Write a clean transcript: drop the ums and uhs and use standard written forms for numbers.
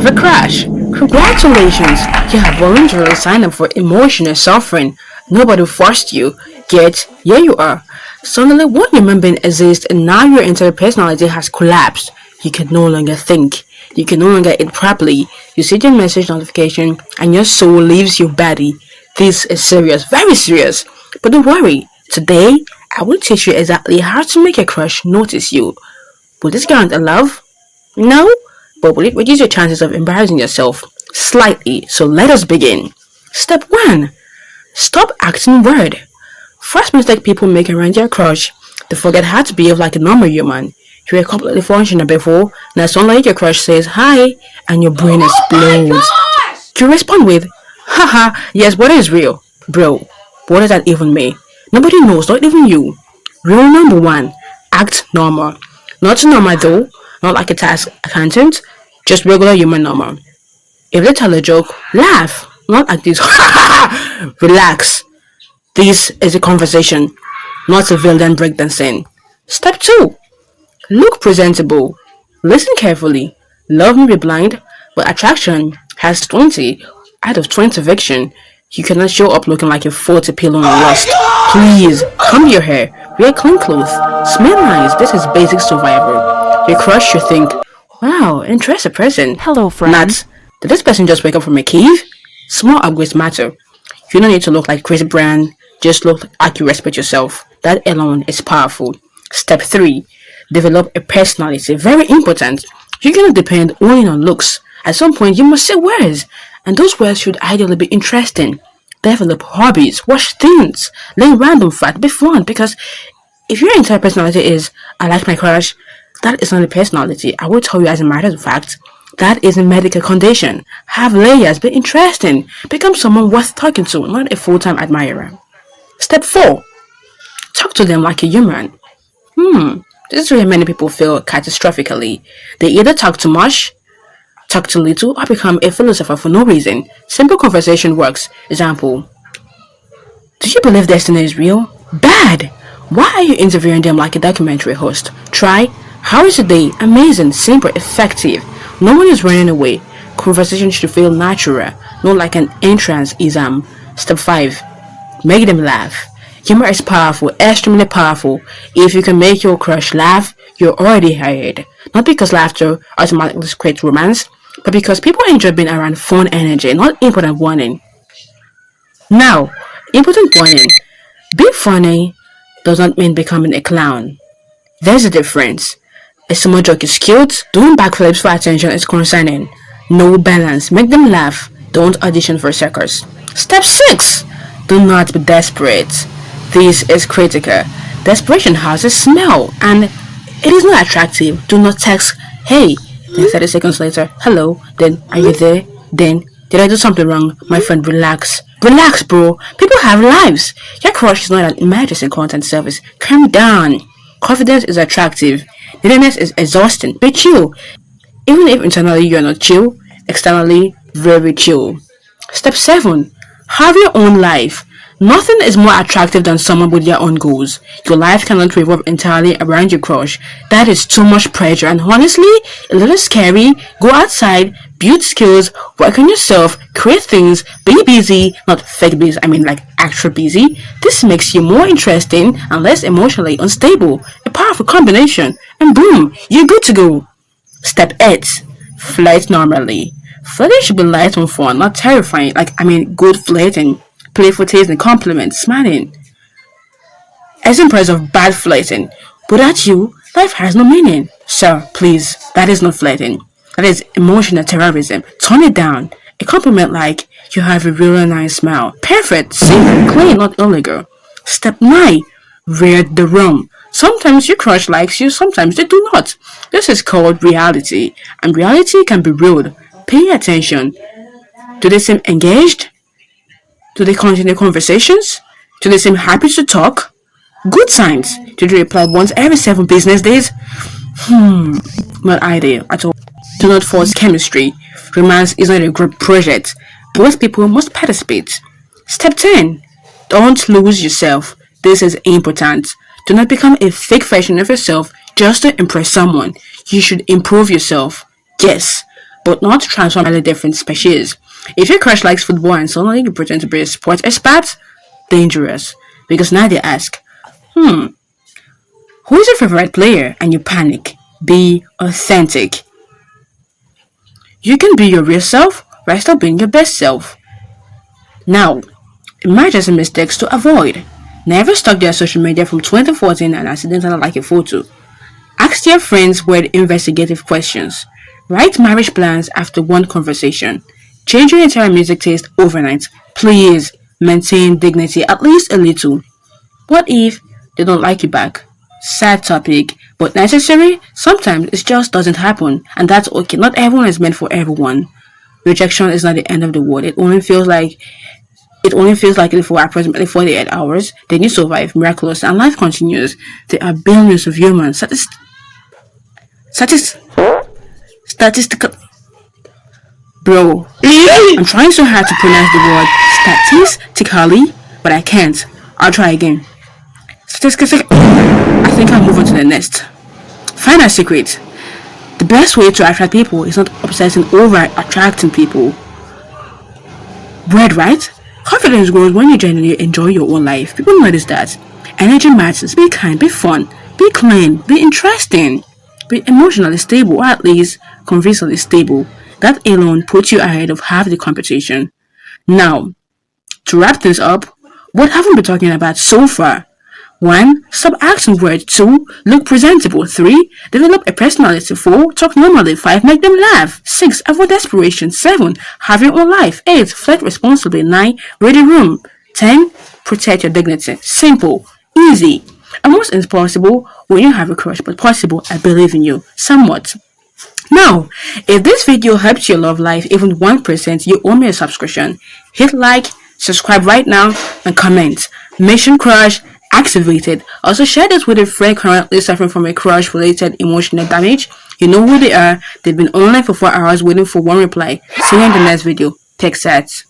have a crush. Congratulations, you have voluntarily signed up for emotional suffering. Nobody forced you, yet here you are. Suddenly, one human being exists, and now your entire personality has collapsed. You can no longer think. You can no longer eat properly. You see your message notification, and your soul leaves your body. This is serious, very serious. But don't worry. Today, I will teach you exactly how to make a crush notice you. Will this grant a love? No, but will it reduce your chances of embarrassing yourself? Slightly, so let us begin. Step 1. Stop acting weird. First mistake people make around your crush, they forget how to behave like a normal human. You were completely functional before, now suddenly your crush says hi, and your brain explodes. You respond with, haha, yes, what is real? Bro, what does that even mean? Nobody knows, not even you. Rule number 1, act normal. Not too normal though, not like a tax accountant, just regular human normal. If they tell a joke, laugh, not like this. Relax. This is a conversation, not a villain breakdancing. Step 2. Look presentable. Listen carefully. Love may be blind, but attraction has 20 out of 20 fiction. You cannot show up looking like a 40 pillow and lost. Please, comb your hair, wear clean clothes, smell nice. This is basic survival. Your crush should think, wow, interesting person. Hello, friend. Not, did this person just wake up from a cave? Small upgrades matter. You don't need to look like Chris Brown, just look like you respect yourself. That alone is powerful. Step 3. Develop a personality. Very important. You cannot depend only on looks. At some point, you must say words, and those words should ideally be interesting. Develop hobbies, watch things, learn random facts, be fun, because if your entire personality is, I like my crush, that is not a personality. I will tell you as a matter of fact, that is a medical condition. Have layers, be interesting, become someone worth talking to, not a full-time admirer. Step 4. Talk to them like a human. This is where many people fail catastrophically. They either talk too much, talk too little, or become a philosopher for no reason. Simple conversation works. Example, do you believe destiny is real? Bad! Why are you interviewing them like a documentary host? Try, how is your day? Amazing, simple, effective. No one is running away. Conversation should feel natural, not like an entrance exam. Step 5. Make them laugh. Humor is powerful, extremely powerful. If you can make your crush laugh, you're already hired. Not because laughter automatically creates romance, but because people enjoy being around fun energy, not important warning. Now, important warning. Being funny does not mean becoming a clown. There's a difference. A sumo joke is cute, doing backflips for attention is concerning. No balance, make them laugh. Don't audition for circus. Step 6. Do not be desperate. This is critical. Desperation has a smell and it is not attractive. Do not text, hey, then 30 seconds later, hello, then are you there? Then, did I do something wrong? My friend, relax. Relax, bro. People have lives. Your crush is not an emergency content service. Calm down. Confidence is attractive. Neediness is exhausting. Be chill. Even if internally you are not chill, externally, very chill. Step 7. Have your own life. Nothing is more attractive than someone with their own goals. Your life cannot revolve entirely around your crush. That is too much pressure and honestly, a little scary. Go outside, build skills, work on yourself, create things, be busy, not fake busy, I mean like actual busy. This makes you more interesting and less emotionally unstable. A powerful combination. And boom, you're good to go. Step 8. Flirt normally. Flirting should be light and fun, not terrifying. Good flirting. Playful taste and compliments, smiling. Examples of bad flirting. Without you, life has no meaning. Sir, please, that is not flirting. That is emotional terrorism. Tone it down. A compliment like, you have a really nice smile. Perfect, simple, clean, not illegal. Step 9. Read the room. Sometimes your crush likes you, sometimes they do not. This is called reality, and reality can be rude. Pay attention. Do they seem engaged? Do they continue conversations? Do they seem happy to talk? Good signs. Do they reply once every 7 business days? Not ideal at all. Do not force chemistry. Romance is not a group project. Both people must participate. Step 10. Don't lose yourself. This is important. Do not become a fake version of yourself just to impress someone. You should improve yourself. Yes, but not transform into a different species. If your crush likes football and suddenly you pretend to be a sports expert, dangerous. Because now they ask, who is your favorite player? And you panic. Be authentic. You can be your real self while still being your best self. Now, emerge some mistakes to avoid. Never stalk their social media from 2014 and accidentally like a photo. Ask your friends weird investigative questions. Write marriage plans after one conversation. Change your entire music taste overnight. Please maintain dignity at least a little. What if they don't like you back? Sad topic, but necessary? Sometimes it just doesn't happen, and that's okay. Not everyone is meant for everyone. Rejection is not the end of the world. It only feels like it for approximately 48 hours. Then you survive, miraculous, and life continues. There are billions of humans. Statist- statistical. Bro, I'm trying so hard to pronounce the word statistically, but I can't. I'll try again. Statistically, I think I'll move on to the next. Find a secret. The best way to attract people is not obsessing over attracting people. Bread, right? Confidence grows when you genuinely enjoy your own life. People notice that. Energy matters. Be kind, be fun, be clean, be interesting, be emotionally stable, or at least convincingly stable. That alone puts you ahead of half the competition. Now, to wrap things up, what have we been talking about so far? 1. Stop acting weird. 2. Look presentable. 3. Develop a personality. 4. Talk normally. 5. Make them laugh. 6. Avoid desperation. 7. Have your own life. 8. Flirt responsibly. 9. Read the room. 10. Protect your dignity. Simple. Easy. Almost impossible when you have a crush, but possible, I believe in you. Somewhat. Now, if this video helps your love life even 1%, you owe me a subscription. Hit like, subscribe right now, and comment. Mission Crush activated. Also, share this with a friend currently suffering from a crush related emotional damage. You know who they are. They've been online for 4 hours waiting for one reply. See you in the next video. Take sets.